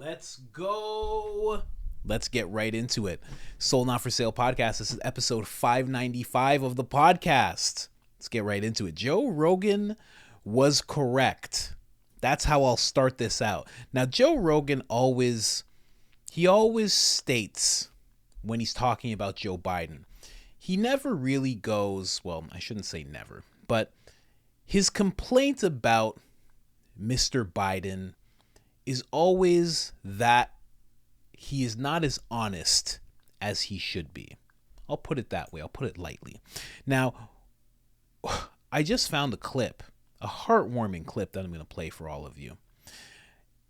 Let's go. Let's get right into it. Sold Not For Sale podcast. This is episode 595 of the podcast. Let's get right into it. Joe Rogan was correct. That's how I'll start this out. Now, Joe Rogan always states when he's talking about Joe Biden, he never really goes, well, I shouldn't say never, but his complaint about Mr. Biden is always that he is not as honest as he should be. I'll put it that way. I'll put it lightly. Now, I just found a clip, a heartwarming clip that I'm going to play for all of you.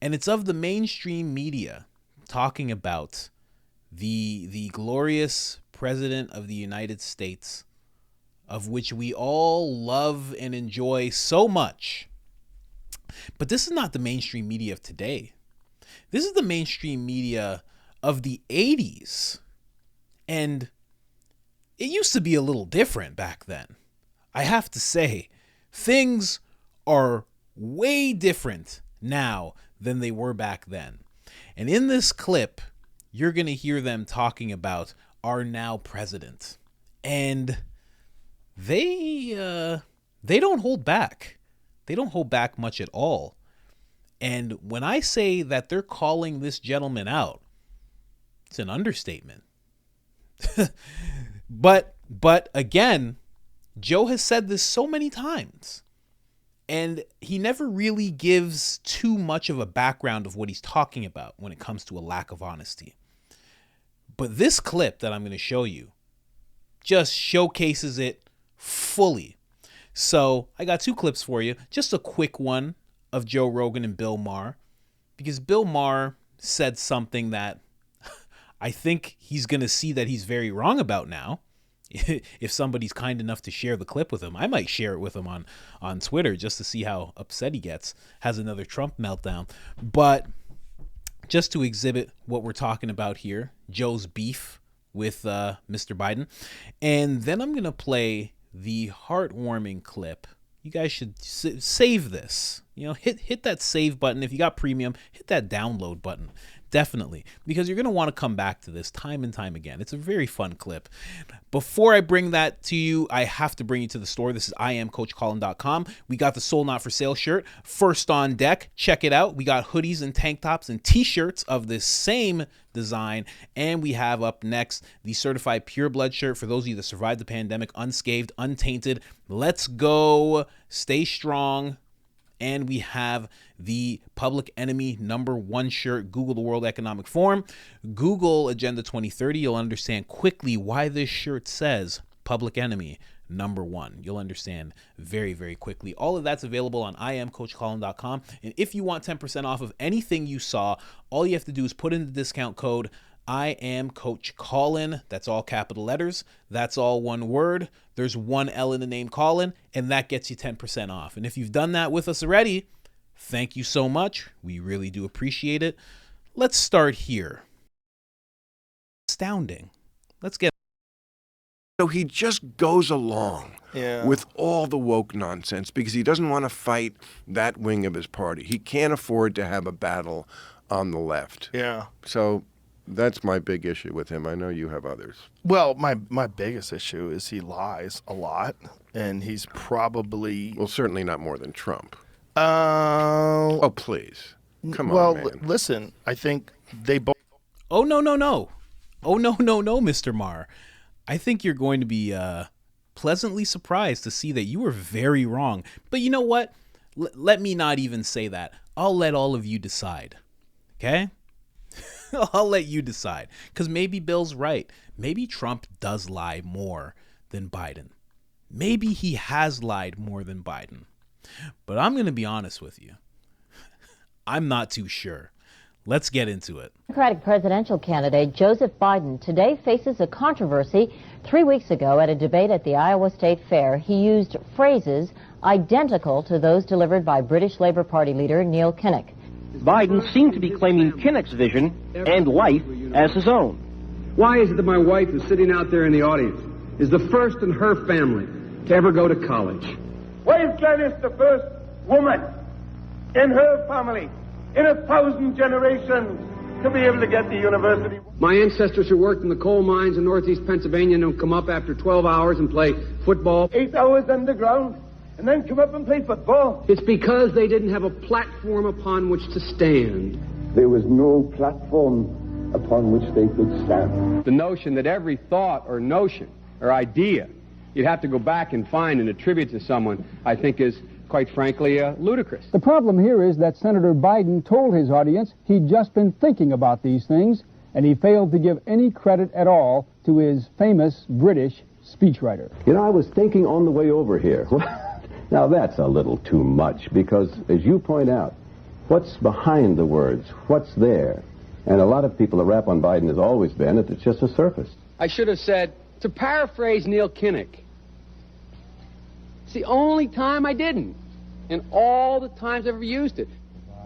And it's of the mainstream media talking about the glorious president of the United States, of which we all love and enjoy so much. But this is not the mainstream media of today. This is the mainstream media of the 80s. And it used to be a little different back then. I have to say, things are way different now than they were back then. And in this clip, you're going to hear them talking about our now president. And they don't hold back. They don't hold back much at all. And when I say that they're calling this gentleman out, it's an understatement. But again, Joe has said this so many times, and he never really gives too much of a background of what he's talking about when it comes to a lack of honesty. But this clip that I'm going to show you just showcases it fully. So I got two clips for you. Just a quick one of Joe Rogan and Bill Maher, because Bill Maher said something that I think he's going to see that he's very wrong about now. If somebody's kind enough to share the clip with him, I might share it with him on Twitter just to see how upset he gets, has another Trump meltdown. But just to exhibit what we're talking about here, Joe's beef with Mr. Biden. And then I'm going to play the heartwarming clip. You guys should save this. You know, hit that save button. If you got premium, hit that download button. Definitely, because you're going to want to come back to this time and time again. It's a very fun clip. Before I bring that to you, I have to bring you to the store. This is IamCoachColin.com. We got the Sold Not For Sale shirt first on deck. Check it out. We got hoodies and tank tops and t-shirts of this same design. And we have up next the certified pure blood shirt for those of you that survived the pandemic unscathed, untainted. Let's go. Stay strong. And we have the Public Enemy #1 shirt. Google the World Economic Forum. Google Agenda 2030. You'll understand quickly why this shirt says Public Enemy #1. You'll understand very, very quickly. All of that's available on IamCoachColin.com. And if you want 10% off of anything you saw, all you have to do is put in the discount code I am Coach Colin. That's all capital letters. That's all one word. There's one L in the name Colin, and that gets you 10% off. And if you've done that with us already, thank you so much. We really do appreciate it. Let's start here. Astounding. Let's get. So he just goes along with all the woke nonsense because he doesn't want to fight that wing of his party. He can't afford to have a battle on the left. Yeah. So that's my big issue with him. I know you have others. Well, my biggest issue is he lies a lot, and he's probably... Well, certainly not more than Trump. Oh, please. Come on, well, man. Listen, I think they both... Oh, no. Oh, no, Mr. Maher. I think you're going to be pleasantly surprised to see that you were very wrong. But you know what? Let me not even say that. I'll let all of you decide. Okay? I'll let you decide, because maybe Bill's right. Maybe Trump does lie more than Biden. Maybe he has lied more than Biden. But I'm going to be honest with you. I'm not too sure. Let's get into it. Democratic presidential candidate Joseph Biden today faces a controversy. 3 weeks ago at a debate at the Iowa State Fair, he used phrases identical to those delivered by British Labour Party leader Neil Kinnock. Biden seemed to be claiming Kinnock's vision and life as his own. Why is it that my wife, who's sitting out there in the audience, is the first in her family to ever go to college? Why is Gladys the first woman in her family in 1,000 generations to be able to get the university. My ancestors who worked in the coal mines in northeast Pennsylvania don't come up after 12 hours and play football. 8 hours underground, and then come up and play football. It's because they didn't have a platform upon which to stand. There was no platform upon which they could stand. The notion that every thought or notion or idea you'd have to go back and find and attribute to someone, I think is, quite frankly, ludicrous. The problem here is that Senator Biden told his audience he'd just been thinking about these things, and he failed to give any credit at all to his famous British speechwriter. You know, I was thinking on the way over here. Now, that's a little too much, because, as you point out, what's behind the words? What's there? And a lot of people, the rap on Biden has always been that it's just a surface. I should have said, to paraphrase Neil Kinnock, it's the only time I didn't, and all the times I've ever used it.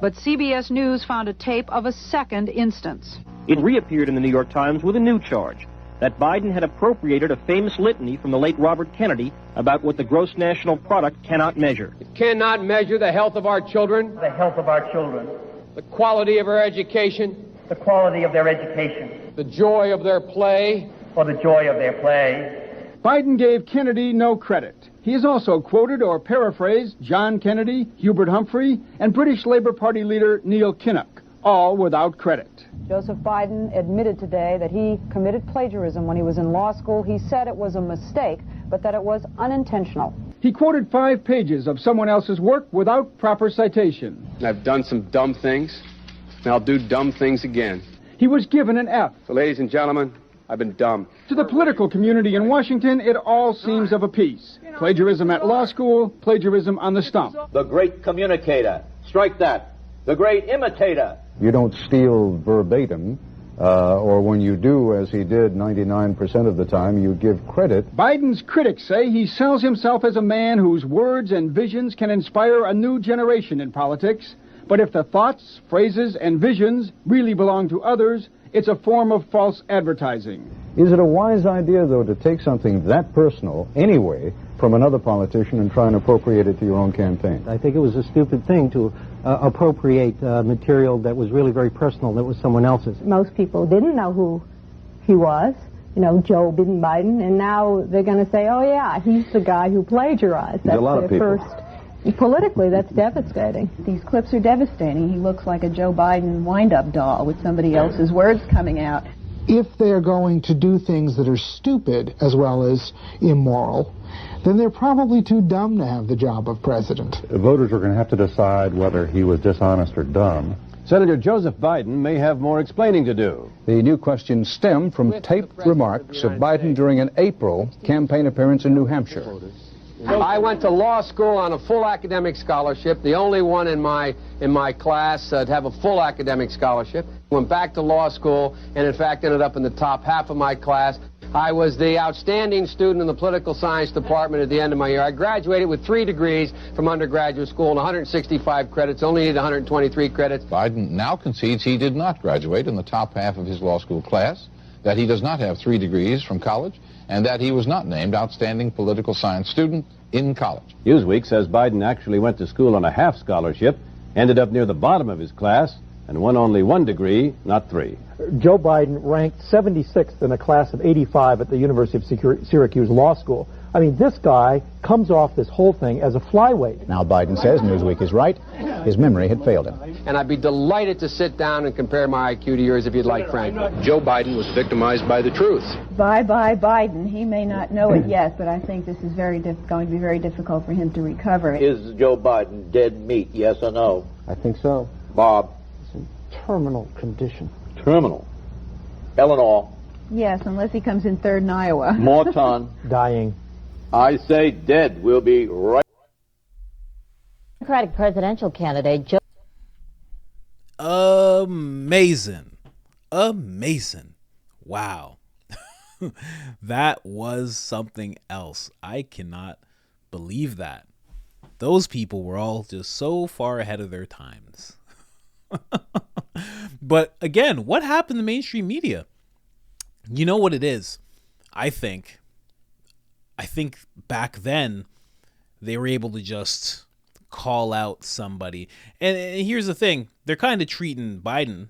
But CBS News found a tape of a second instance. It reappeared in the New York Times with a new charge, that Biden had appropriated a famous litany from the late Robert Kennedy about what the gross national product cannot measure. It cannot measure the health of our children, The health of our children, the quality of our education, the quality of their education, the joy of their play, or the joy of their play. Biden gave Kennedy no credit. He has also quoted or paraphrased John Kennedy, Hubert Humphrey, and British Labour Party leader Neil Kinnock, all without credit. Joseph Biden admitted today that he committed plagiarism when he was in law school. He said it was a mistake, but that it was unintentional. He quoted 5 pages of someone else's work without proper citation. I've done some dumb things, and I'll do dumb things again. He was given an F. So, ladies and gentlemen, I've been dumb. To the political community in Washington, it all seems of a piece. Plagiarism at law school, plagiarism on the stump. The great communicator. Strike that. The great imitator. You don't steal verbatim, or when you do, as he did 99% of the time, you give credit. Biden's critics say he sells himself as a man whose words and visions can inspire a new generation in politics. But if the thoughts, phrases, and visions really belong to others, it's a form of false advertising. Is it a wise idea, though, to take something that personal, anyway, from another politician and try and appropriate it to your own campaign? I think it was a stupid thing to appropriate material that was really very personal, that was someone else's. Most people didn't know who he was, you know, Joe Biden, and now they're going to say, oh, yeah, he's the guy who plagiarized. That's a lot of people. Politically, that's devastating. These clips are devastating. He looks like a Joe Biden wind-up doll with somebody else's words coming out. If they're going to do things that are stupid as well as immoral, then they're probably too dumb to have the job of president. Voters are going to have to decide whether he was dishonest or dumb. Senator Joseph Biden may have more explaining to do. The new questions stem from taped remarks of Biden during an April campaign appearance in New Hampshire. I went to law school on a full academic scholarship, the only one in my class to have a full academic scholarship. Went back to law school and, in fact, ended up in the top half of my class. I was the outstanding student in the political science department at the end of my year. I graduated with 3 degrees from undergraduate school and 165 credits, only needed 123 credits. Biden now concedes he did not graduate in the top half of his law school class, that he does not have 3 degrees from college, and that he was not named outstanding political science student in college. Newsweek says Biden actually went to school on a half scholarship, ended up near the bottom of his class, and won only 1 degree, not 3. Joe Biden ranked 76th in a class of 85 at the University of Syracuse Law School. I mean, this guy comes off this whole thing as a flyweight. Now Biden says Newsweek is right. His memory had failed him. And I'd be delighted to sit down and compare my IQ to yours if you'd like, Frank. Joe Biden was victimized by the truth. Bye-bye Biden. He may not know it yet, but I think this is going to be very difficult for him to recover. Is Joe Biden dead meat, yes or no? I think so. Bob? It's in terminal condition. Terminal. Eleanor? Yes, unless he comes in third in Iowa. Morton? Dying. I say dead. We'll be right. Democratic presidential candidate Joe. Amazing. Wow. That was something else. I cannot believe that. Those people were all just so far ahead of their times. But again, what happened to mainstream media? You know what it is? I think back then they were able to just call out somebody. And here's the thing. they're kind of treating Biden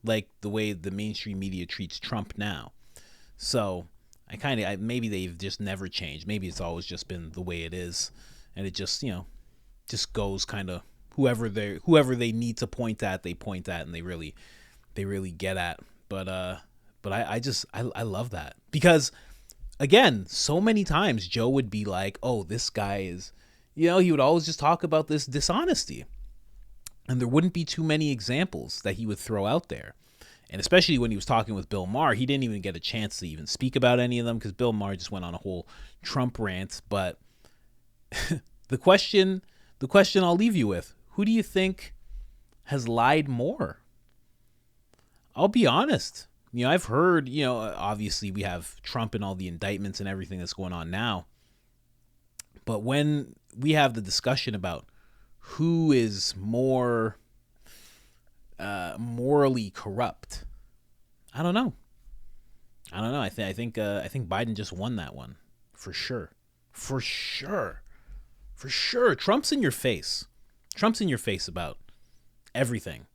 like the way the mainstream media treats Trump now. So maybe they've just never changed. Maybe it's always just been the way it is, and it just just goes kind of whoever they need to point at, they point at, and they really get at. But I love that, because again, so many times Joe would be like, oh, this guy is, he would always just talk about this dishonesty, and there wouldn't be too many examples that he would throw out there. And especially when he was talking with Bill Maher, he didn't even get a chance to even speak about any of them, because Bill Maher just went on a whole Trump rant. But the question I'll leave you with, who do you think has lied more? I'll be honest. I've heard, obviously we have Trump and all the indictments and everything that's going on now. But when we have the discussion about who is more morally corrupt, I don't know. I think Biden just won that one for sure. Trump's in your face about everything.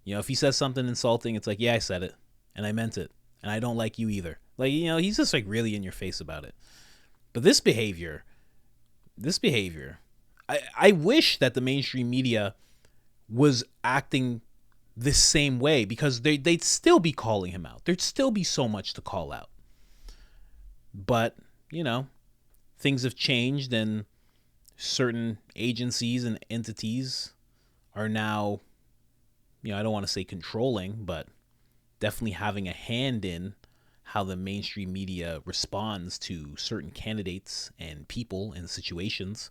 If he says something insulting, it's like, yeah, I said it and I meant it, and I don't like you either. Like, he's just like really in your face about it. But this behavior, I wish that the mainstream media was acting this same way, because they'd still be calling him out. There'd still be so much to call out. But, things have changed, and certain agencies and entities are now, I don't want to say controlling, but definitely having a hand in how the mainstream media responds to certain candidates and people and situations.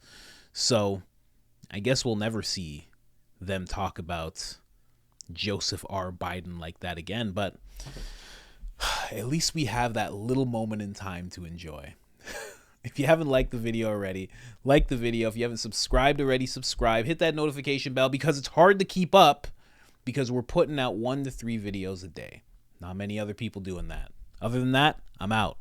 So I guess we'll never see them talk about Joseph R. Biden like that again, but at least we have that little moment in time to enjoy. If you haven't liked the video already, like the video. If you haven't subscribed already, subscribe. Hit that notification bell, because it's hard to keep up, because we're putting out 1 to 3 videos a day. Not many other people doing that. Other than that, I'm out.